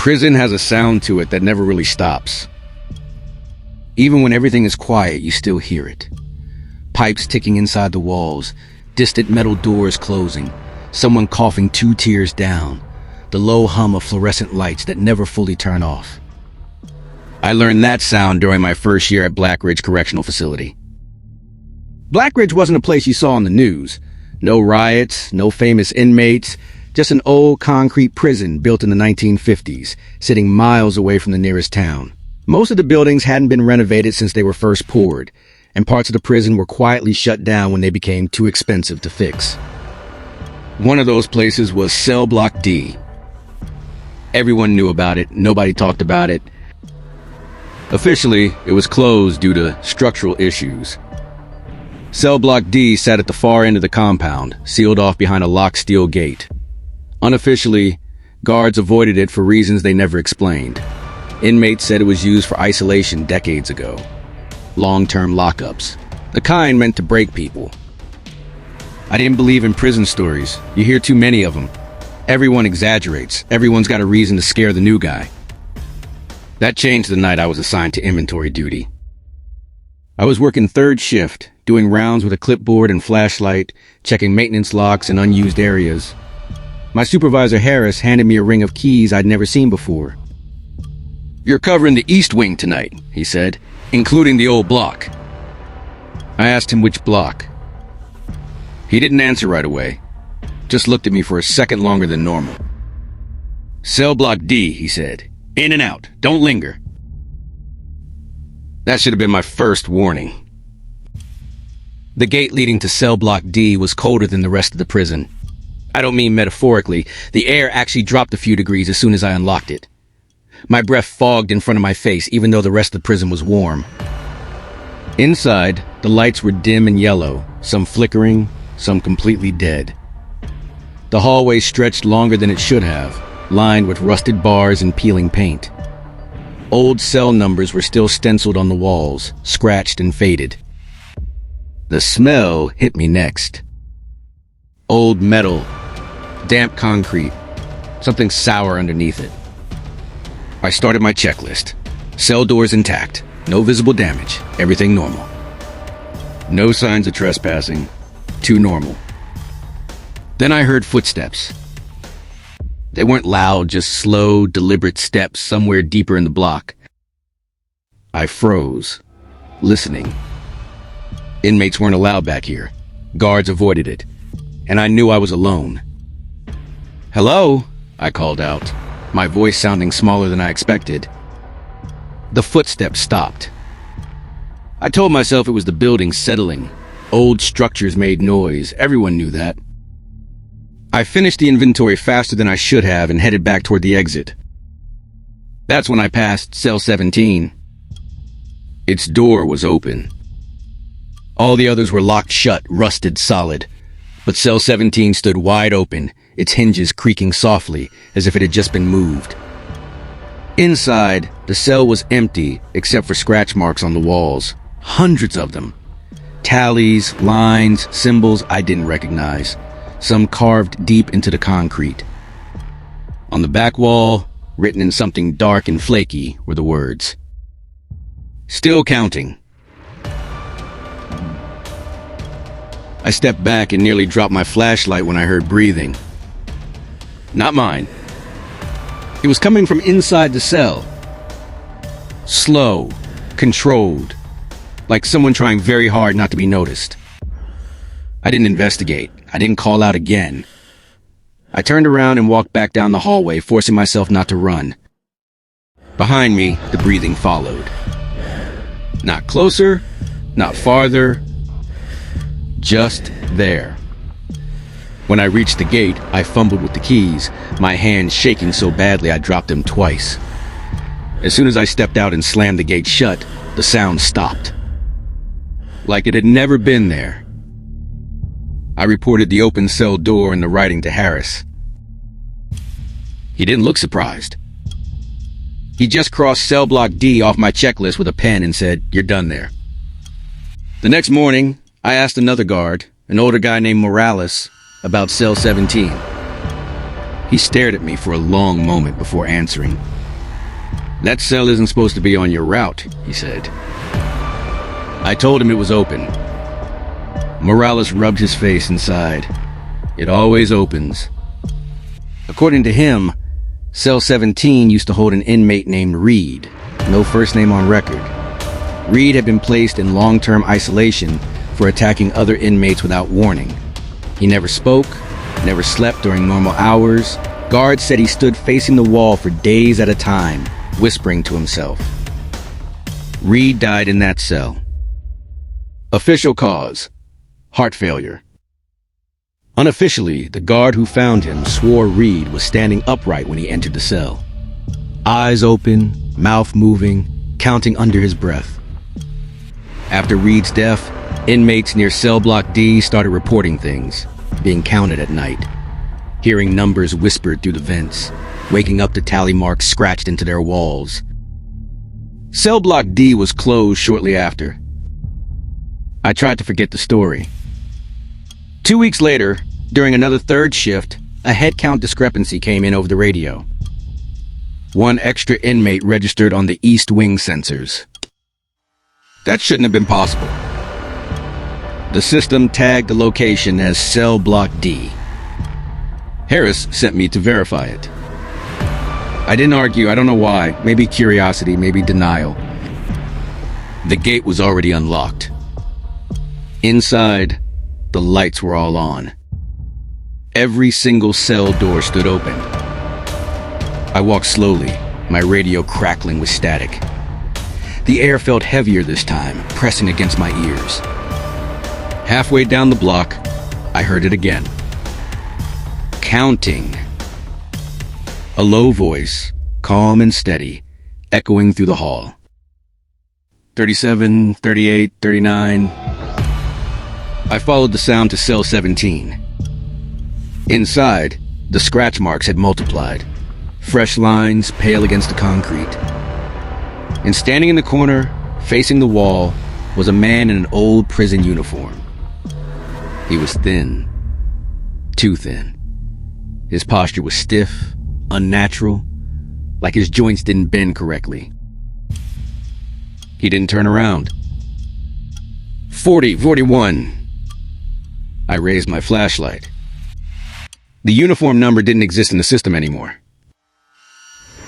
Prison has a sound to it that never really stops. Even when everything is quiet, you still hear it. Pipes ticking inside the walls, distant metal doors closing, someone coughing 2 tiers down, the low hum of fluorescent lights that never fully turn off. I learned that sound during my first year at Black Ridge Correctional Facility. Black Ridge wasn't a place you saw on the news. No riots, no famous inmates, just an old concrete prison built in the 1950s, sitting miles away from the nearest town. Most of the buildings hadn't been renovated since they were first poured, and parts of the prison were quietly shut down when they became too expensive to fix. One of those places was Cell Block D. Everyone knew about it, nobody talked about it. Officially, it was closed due to structural issues. Cell Block D sat at the far end of the compound, sealed off behind a locked steel gate. Unofficially, guards avoided it for reasons they never explained. Inmates said it was used for isolation decades ago. Long-term lockups. The kind meant to break people. I didn't believe in prison stories. You hear too many of them. Everyone exaggerates. Everyone's got a reason to scare the new guy. That changed the night I was assigned to inventory duty. I was working third shift, doing rounds with a clipboard and flashlight, checking maintenance locks in unused areas. My supervisor, Harris, handed me a ring of keys I'd never seen before. "You're covering the East Wing tonight," he said, "including the old block." I asked him which block. He didn't answer right away, just looked at me for a second longer than normal. "Cell Block D," he said. "In and out. Don't linger." That should have been my first warning. The gate leading to Cell Block D was colder than the rest of the prison. I don't mean metaphorically. The air actually dropped a few degrees as soon as I unlocked it. My breath fogged in front of my face, even though the rest of the prison was warm. Inside, the lights were dim and yellow, some flickering, some completely dead. The hallway stretched longer than it should have, lined with rusted bars and peeling paint. Old cell numbers were still stenciled on the walls, scratched and faded. The smell hit me next. Old metal, damp concrete, something sour underneath it. I started my checklist. Cell doors intact, no visible damage, everything normal. No signs of trespassing, too normal. Then I heard footsteps. They weren't loud, just slow, deliberate steps somewhere deeper in the block. I froze, listening. Inmates weren't allowed back here. Guards avoided it. And I knew I was alone. "Hello?" I called out, my voice sounding smaller than I expected. The footsteps stopped. I told myself it was the building settling. Old structures made noise. Everyone knew that. I finished the inventory faster than I should have and headed back toward the exit. That's when I passed Cell 17. Its door was open. All the others were locked shut, rusted solid. But Cell 17 stood wide open, its hinges creaking softly, as if it had just been moved. Inside, the cell was empty, except for scratch marks on the walls. Hundreds of them. Tallies, lines, symbols I didn't recognize. Some carved deep into the concrete. On the back wall, written in something dark and flaky, were the words, "Still counting." I stepped back and nearly dropped my flashlight when I heard breathing. Not mine. It was coming from inside the cell. Slow, controlled, like someone trying very hard not to be noticed. I didn't investigate. I didn't call out again. I turned around and walked back down the hallway, forcing myself not to run. Behind me, the breathing followed. Not closer, not farther, just there. When I reached the gate, I fumbled with the keys, my hands shaking so badly I dropped them twice. As soon as I stepped out and slammed the gate shut, the sound stopped. Like it had never been there. I reported the open cell door and the writing to Harris. He didn't look surprised. He just crossed Cell Block D off my checklist with a pen and said, "You're done there." The next morning, I asked another guard, an older guy named Morales, about Cell 17. He stared at me for a long moment before answering. "That cell isn't supposed to be on your route," he said. I told him it was open. Morales rubbed his face inside. "It always opens." According to him, Cell 17 used to hold an inmate named Reed, no first name on record. Reed had been placed in long-term isolation for attacking other inmates without warning. He never spoke, never slept during normal hours. Guards said he stood facing the wall for days at a time, whispering to himself. Reed died in that cell. Official cause: heart failure. Unofficially, the guard who found him swore Reed was standing upright when he entered the cell. Eyes open, mouth moving, counting under his breath. After Reed's death, inmates near cell block D started reporting things, being counted at night, hearing numbers whispered through the vents, waking up to tally marks scratched into their walls. Cell block D was closed shortly after. I tried to forget the story. 2 weeks later, during another third shift, a headcount discrepancy came in over the radio. One extra inmate registered on the East Wing sensors. That shouldn't have been possible. The system tagged the location as Cell Block D. Harris sent me to verify it. I didn't argue, I don't know why. Maybe curiosity, maybe denial. The gate was already unlocked. Inside, the lights were all on. Every single cell door stood open. I walked slowly, my radio crackling with static. The air felt heavier this time, pressing against my ears. Halfway down the block, I heard it again. Counting. A low voice, calm and steady, echoing through the hall. 37, 38, 39. I followed the sound to cell 17. Inside, the scratch marks had multiplied. Fresh lines, pale against the concrete. And standing in the corner, facing the wall, was a man in an old prison uniform. He was thin. Too thin. His posture was stiff, unnatural, like his joints didn't bend correctly. He didn't turn around. 40, 41. I raised my flashlight. The uniform number didn't exist in the system anymore.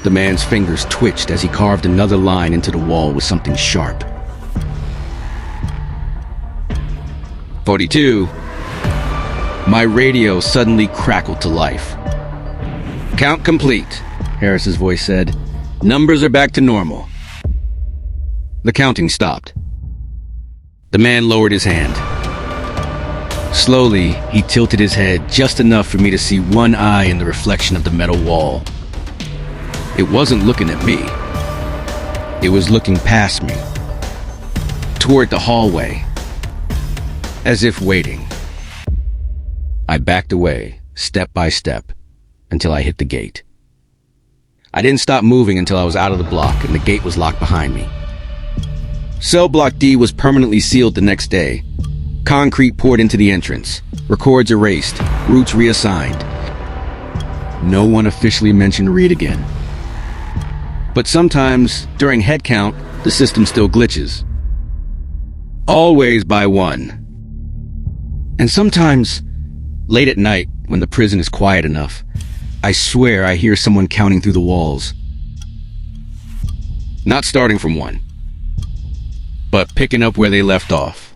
The man's fingers twitched as he carved another line into the wall with something sharp. 42. My radio suddenly crackled to life. "Count complete," Harris's voice said. "Numbers are back to normal." The counting stopped. The man lowered his hand. Slowly, he tilted his head just enough for me to see one eye in the reflection of the metal wall. It wasn't looking at me. It was looking past me, toward the hallway, as if waiting. I backed away, step by step, until I hit the gate. I didn't stop moving until I was out of the block and the gate was locked behind me. Cell Block D was permanently sealed the next day. Concrete poured into the entrance, records erased, routes reassigned. No one officially mentioned Reed again. But sometimes, during headcount, the system still glitches. Always by one. And sometimes, late at night, when the prison is quiet enough, I swear I hear someone counting through the walls. Not starting from one, but picking up where they left off.